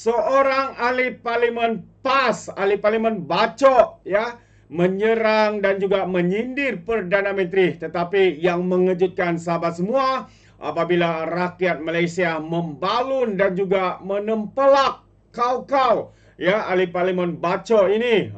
seorang ahli parlimen PAS, ahli parlimen bacok, ya, menyerang dan juga menyindir Perdana Menteri. Tetapi yang mengejutkan sahabat semua, apabila rakyat Malaysia membalun dan juga menempelak kau-kau, ya, ahli parlimen bacok ini.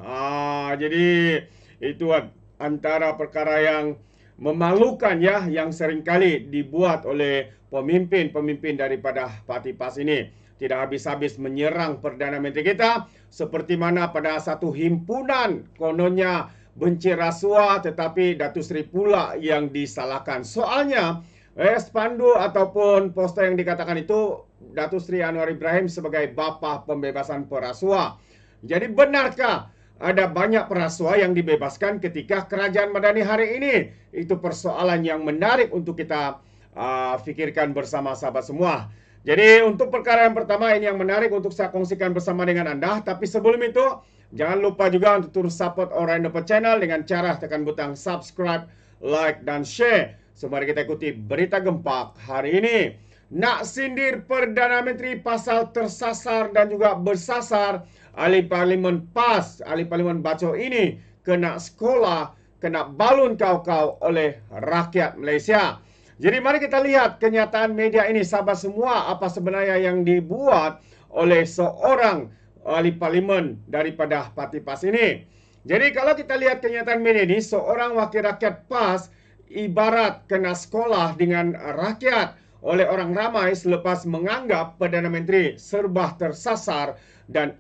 Jadi itu antara perkara yang memalukan, ya, yang seringkali dibuat oleh pemimpin-pemimpin daripada parti PAS ini. Tidak habis-habis menyerang Perdana Menteri kita, seperti mana pada satu himpunan kononnya benci rasuah, tetapi Datuk Seri pula yang disalahkan. Soalnya spanduk ataupun poster yang dikatakan itu Datuk Seri Anwar Ibrahim sebagai bapa pembebasan perasuah. Jadi benarkah ada banyak perasuah yang dibebaskan ketika kerajaan Madani hari ini? Itu persoalan yang menarik untuk kita fikirkan bersama sahabat semua. Jadi untuk perkara yang pertama ini yang menarik untuk saya kongsikan bersama dengan anda. Tapi sebelum itu, jangan lupa juga untuk terus support Orionova Channel dengan cara tekan butang subscribe, like, dan share. Mari kita ikuti berita gempak hari ini. Nak sindir Perdana Menteri pasal tersasar dan juga bersasar, ahli parlimen PAS, ahli parlimen bacok ini kena sekolah, kena balun kau-kau oleh rakyat Malaysia. Jadi mari kita lihat kenyataan media ini, sahabat semua, apa sebenarnya yang dibuat oleh seorang ahli parlimen daripada parti PAS ini. Jadi kalau kita lihat kenyataan media ini, seorang wakil rakyat PAS ibarat kena sekolah dengan rakyat oleh orang ramai selepas menganggap Perdana Menteri serba tersasar dan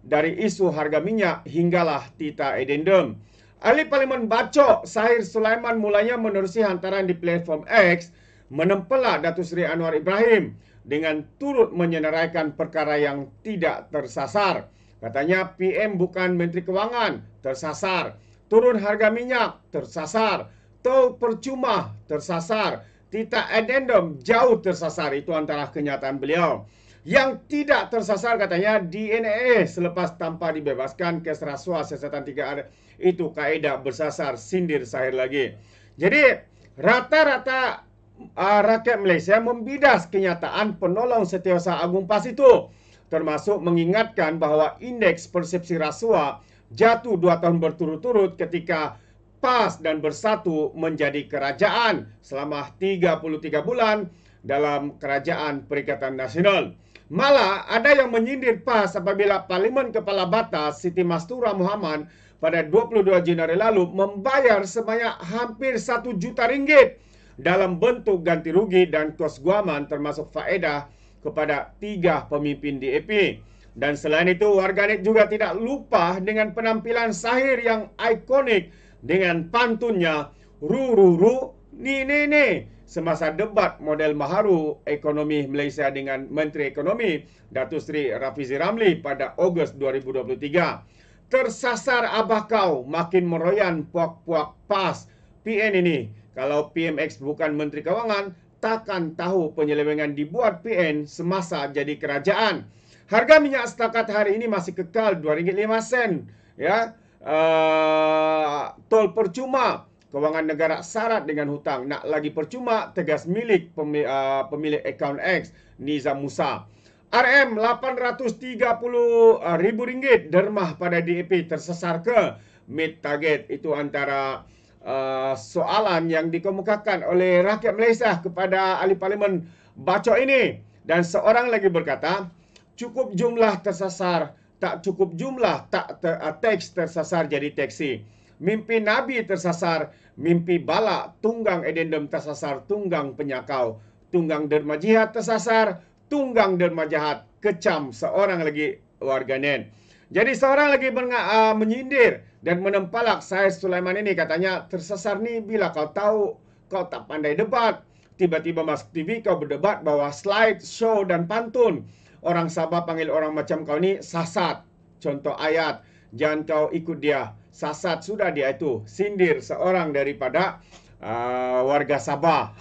dari isu harga minyak hinggalah tita addendum. Ahli parlimen bacok Sahir Sulaiman mulanya menerusi hantaran di platform X menempelak Datuk Seri Anwar Ibrahim dengan turut menyenaraikan perkara yang tidak tersasar. Katanya PM bukan Menteri Kewangan, tersasar. Turun harga minyak, tersasar. Tol percuma, tersasar. Tita addendum, jauh tersasar. Itu antara kenyataan beliau. Yang tidak tersasar katanya DNA selepas tanpa dibebaskan kes rasuah siasatan 3R. Itu kaedah bersasar, sindir Sahir lagi. Jadi rata-rata rakyat Malaysia membidas kenyataan penolong Setiausaha Agung PAS itu, termasuk mengingatkan bahawa indeks persepsi rasuah jatuh 2 tahun berturut-turut ketika PAS dan Bersatu menjadi kerajaan selama 33 bulan dalam Kerajaan Perikatan Nasional. Malah ada yang menyindir PAS apabila Parlimen Kepala Batas Siti Mastura Muhammad pada 22 Januari lalu membayar sebanyak hampir 1 juta ringgit dalam bentuk ganti rugi dan kos guaman termasuk faedah kepada 3 pemimpin DAP. Dan selain itu, warganet juga tidak lupa dengan penampilan Sahir yang ikonik dengan pantunnya ru ni semasa debat model baharu ekonomi Malaysia dengan Menteri Ekonomi Datuk Seri Rafizi Ramli pada Ogos 2023. Tersasar abah kau, makin meroyan puak-puak PAS. PN ini, kalau PMX bukan Menteri Kewangan, takkan tahu penyelewengan dibuat PN semasa jadi kerajaan. Harga minyak setakat hari ini masih kekal RM2.05. Ya, tol percuma, kewangan negara syarat dengan hutang. Nak lagi percuma, tegas milik pemilik akaun X, Nizam Musa. RM RM830,000 dermah pada DAP tersasar ke meet target. Itu antara soalan yang dikemukakan oleh rakyat Malaysia kepada ahli parlimen bacok ini. Dan seorang lagi berkata, cukup jumlah tersasar, tak cukup jumlah teks tersasar jadi teksi. Mimpi Nabi tersasar, mimpi balak, tunggang addendum tersasar, tunggang penyakau. Tunggang derma jihad tersasar, tunggang derma jahat, kecam seorang lagi warganet. Jadi seorang lagi menyindir dan menempalak Sahir Sulaiman ini, katanya tersasar ni bila kau tahu kau tak pandai debat, tiba-tiba masuk TV kau berdebat bahwa slide, show dan pantun. Orang Sabah panggil orang macam kau ni sasat. Contoh ayat, jangan kau ikut dia. Sasat sudah dia itu. Sindir seorang daripada warga Sabah.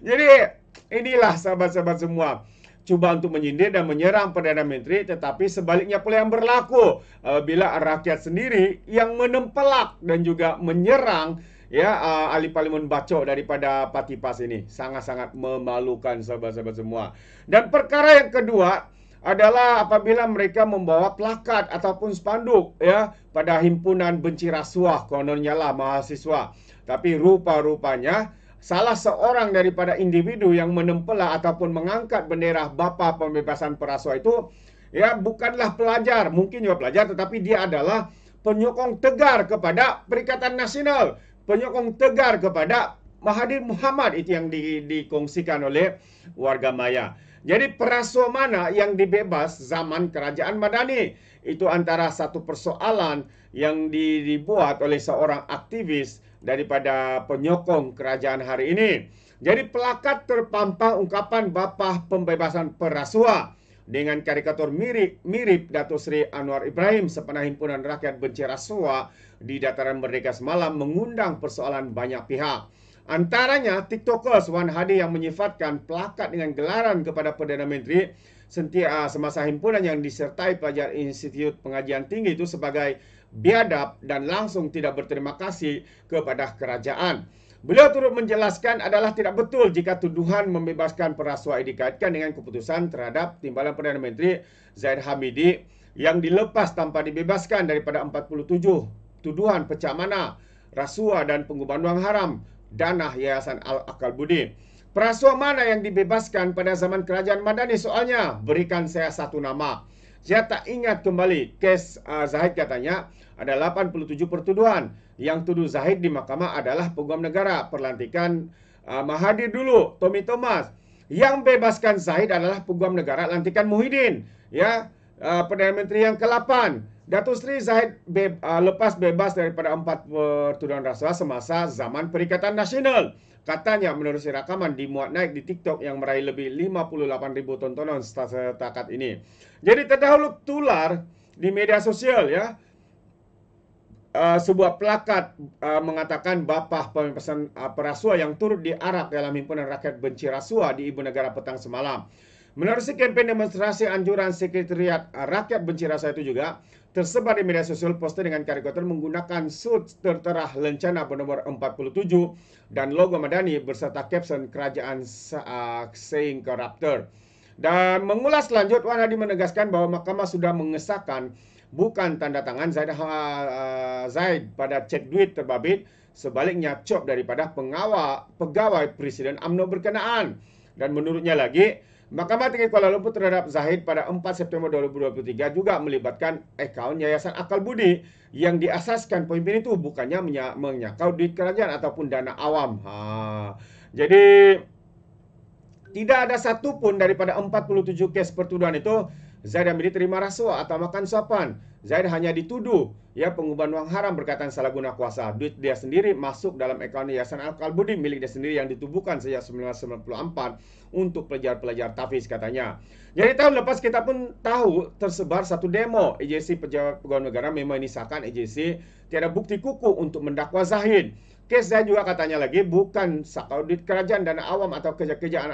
Jadi inilah sahabat-sahabat semua, cuba untuk menyindir dan menyerang Perdana Menteri, tetapi sebaliknya pula yang berlaku bila rakyat sendiri yang menempelak dan juga menyerang ahli parlimen bacok daripada parti PAS ini. Sangat-sangat memalukan sahabat-sahabat semua. Dan perkara yang kedua, adalah apabila mereka membawa plakat ataupun spanduk ya pada himpunan benci rasuah, kononnya lah mahasiswa. Tapi rupa-rupanya salah seorang daripada individu yang menempela ataupun mengangkat bendera Bapa Pembebasan Perasuah itu ya bukanlah pelajar, mungkin juga pelajar, tetapi dia adalah penyokong tegar kepada Perikatan Nasional, penyokong tegar kepada Mahathir Mohamad. Itu yang dikongsikan oleh warga maya. Jadi perasuah mana yang dibebas zaman kerajaan Madani? Itu antara satu persoalan yang dibuat oleh seorang aktivis daripada penyokong kerajaan hari ini. Jadi plakat terpampang ungkapan Bapa Pembebasan Perasuah dengan karikatur mirip Datuk Seri Anwar Ibrahim sepena Himpunan Rakyat Benci Rasuah di Dataran Merdeka semalam mengundang persoalan banyak pihak. Antaranya TikTokers Wan Hadi yang menyifatkan plakat dengan gelaran kepada Perdana Menteri semasa himpunan yang disertai pelajar Institut Pengajian Tinggi itu sebagai biadab dan langsung tidak berterima kasih kepada kerajaan. Beliau turut menjelaskan adalah tidak betul jika tuduhan membebaskan perasuah dikaitkan dengan keputusan terhadap timbalan Perdana Menteri Zahid Hamidi yang dilepas tanpa dibebaskan daripada 47 tuduhan pecah mana, rasuah dan pengumpulan wang haram dana Yayasan Al-Akal Budi. Perasuah mana yang dibebaskan pada zaman kerajaan Madani soalnya? Berikan saya satu nama. Saya tak ingat kembali kes Zahid katanya ada 87 pertuduhan. Yang tuduh Zahid di mahkamah adalah peguam negara, perlantikan Mahathir dulu, Tommy Thomas. Yang bebaskan Zahid adalah peguam negara, lantikan Muhyiddin, ya, Perdana Menteri yang ke-8. Datuk Seri Zahid lepas bebas daripada 4 pertuduhan rasuah semasa zaman Perikatan Nasional. Katanya menurut rakaman dimuat naik di TikTok yang meraih lebih 58,000 tontonan setakat ini. Jadi terdahulu tular di media sosial ya. Sebuah plakat mengatakan Bapa Pembebasan Perasuah yang turut diarak dalam Himpunan Rakyat Benci Rasuah di Ibu Negara petang semalam. Menerusi kempen demonstrasi anjuran Sekretariat Rakyat Benci Rasuah itu juga tersebar di media sosial poster dengan karikatur menggunakan suit tertera lencana bernomor 47 dan logo Madani berserta caption kerajaan saying corrupter. Dan mengulas lanjut, Wan Hadi menegaskan bahwa mahkamah sudah mengesahkan bukan tanda tangan Zahid pada cek duit terbabit, sebaliknya cop daripada pegawai Presiden UMNO berkenaan. Dan menurutnya lagi, Mahkamah Tinggi Kuala Lumpur terhadap Zahid pada 4 September 2023 juga melibatkan akaun Yayasan Akal Budi yang diasaskan pemimpin itu bukannya menyakau duit kerajaan ataupun dana awam. Jadi tidak ada satupun daripada 47 kes pertuduhan itu Zahid Hamidi terima rasuah atau makan suapan. Zahid hanya dituduh ya pengumpulan wang haram berkaitan salah guna kuasa. Duit dia sendiri masuk dalam akaun Yayasan Akal Budi milik dia sendiri yang ditubuhkan sejak 1994 untuk pelajar-pelajar tahfiz katanya. Jadi tahun lepas kita pun tahu tersebar satu demo AJC Pejabat Pegawai Negara memang disahkan AJC tiada bukti kukuh untuk mendakwa Zahid. Kes Zahid juga katanya lagi bukan sakau duit kerajaan dana awam atau kerja-kerja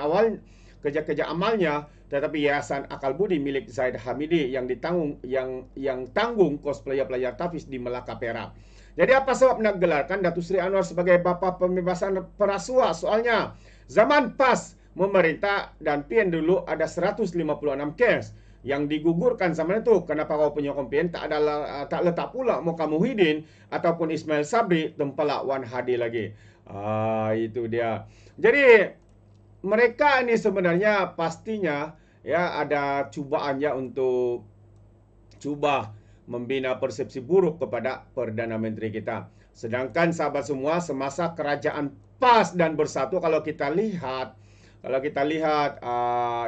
amalnya, tetapi Yayasan Akal Budi milik Zahid Hamidi yang ditanggung yang tanggung kos pelajar-pelajar tahfiz di Melaka, Perak. Jadi apa sebab nak gelarkan Datuk Seri Anwar sebagai Bapa Pembebasan Perasuah? Soalnya zaman PAS memerintah dan PN dulu ada 156 kes yang digugurkan zaman itu. Kenapa kau penyokong PN tak letak pula Muka Muhyiddin ataupun Ismail Sabri tempelak Wan Hadi lagi. Itu dia. Jadi mereka ini sebenarnya pastinya ya ada cubaannya untuk cuba membina persepsi buruk kepada Perdana Menteri kita. Sedangkan sahabat semua semasa kerajaan PAS dan Bersatu kalau kita lihat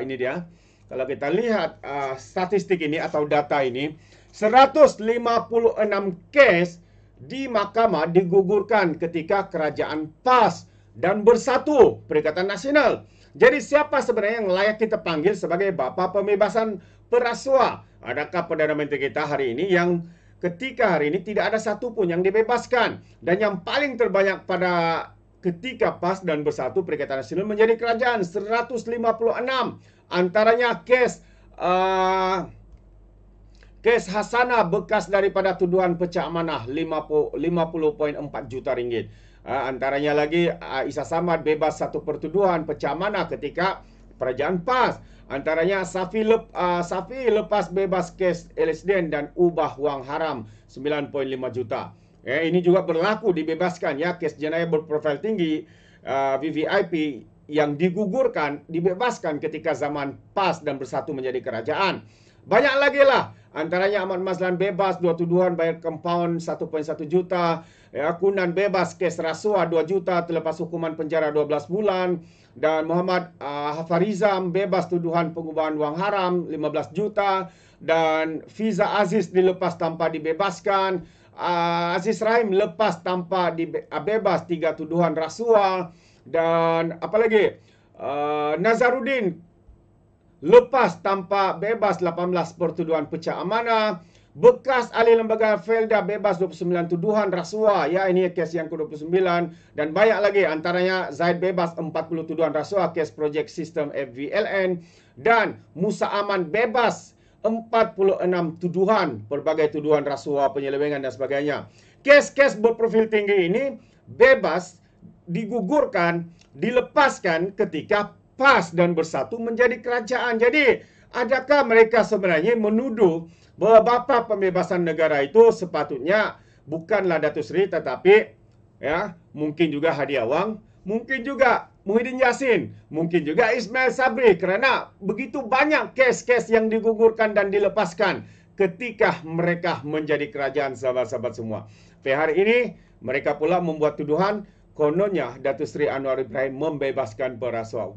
ini dia. Kalau kita lihat statistik ini atau data ini 156 kes di mahkamah digugurkan ketika kerajaan PAS dan Bersatu Perikatan Nasional. Jadi siapa sebenarnya yang layak kita panggil sebagai Bapa Pembebasan Perasuah? Adakah Perdana Menteri kita hari ini yang ketika hari ini tidak ada satupun yang dibebaskan? Dan yang paling terbanyak pada ketika PAS dan Bersatu Perikatan Nasional menjadi kerajaan 156. Antaranya kes Hasanah bekas daripada tuduhan pecah amanah 50.4 juta ringgit. Antaranya lagi Isa Samad bebas satu pertuduhan pecah amanah ketika kerajaan PAS. Antaranya Safi lepas bebas kes LSDN dan ubah wang haram 9.5 juta. Ini juga berlaku dibebaskan ya kes jenayah berprofil tinggi VVIP yang digugurkan dibebaskan ketika zaman PAS dan bersatu menjadi kerajaan. Banyak lagi lah. Antaranya Ahmad Mazlan bebas 2 tuduhan bayar compound 1.1 juta. Kunan bebas kes rasuah 2 juta terlepas hukuman penjara 12 bulan. Dan Muhammad Hafarizam bebas tuduhan pengubahan wang haram 15 juta. Dan Fiza Aziz dilepas tanpa dibebaskan. Aziz Rahim lepas tanpa bebas 3 tuduhan rasuah. Dan apa lagi? Nazarudin lepas tanpa bebas 18 pertuduhan pecah amanah. Bekas ahli lembaga Felda bebas 29 tuduhan rasuah. Ya, ini kes yang ke-29. Dan banyak lagi. Antaranya Zaid bebas 40 tuduhan rasuah kes projek sistem FVLN. Dan Musa Aman bebas 46 tuduhan. Berbagai tuduhan rasuah, penyelewengan dan sebagainya. Kes-kes berprofil tinggi ini bebas, digugurkan, dilepaskan ketika PAS dan bersatu menjadi kerajaan. Jadi, adakah mereka sebenarnya menuduh bahwa bapa pembebasan negara itu sepatutnya bukanlah Datuk Seri tetapi ya, mungkin juga Hadi Awang, mungkin juga Muhyiddin Yassin, mungkin juga Ismail Sabri, kerana begitu banyak kes-kes yang digugurkan dan dilepaskan ketika mereka menjadi kerajaan, sahabat-sahabat semua. Hari ini mereka pula membuat tuduhan kononnya Datuk Seri Anwar Ibrahim membebaskan perasuah.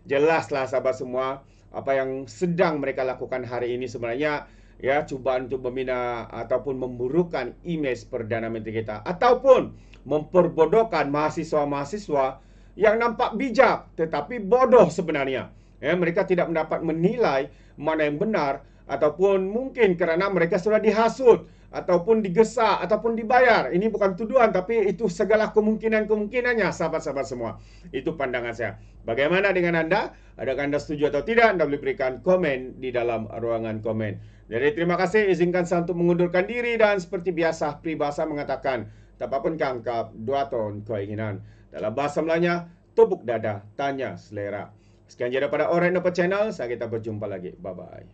Jelaslah sahabat semua, apa yang sedang mereka lakukan hari ini sebenarnya ya cubaan untuk membina ataupun memburukkan imej Perdana Menteri kita, ataupun memperbodohkan mahasiswa-mahasiswa yang nampak bijak tetapi bodoh sebenarnya. Mereka tidak mendapat menilai mana yang benar, ataupun mungkin kerana mereka sudah dihasut ataupun digesa ataupun dibayar. Ini bukan tuduhan, tapi itu segala kemungkinan-kemungkinannya, sahabat-sahabat semua. Itu pandangan saya. Bagaimana dengan Anda? Adakah Anda setuju atau tidak? Anda boleh berikan komen di dalam ruangan komen. Jadi terima kasih. Izinkan saya untuk mengundurkan diri, dan seperti biasa peribahasa mengatakan, tak apapun kangkap, 2 ton keinginan. Dalam bahasa Melayunya, tepuk dada, tanya selera. Sekian je daripada Alright Napa Channel. Saya kita berjumpa lagi. Bye-bye.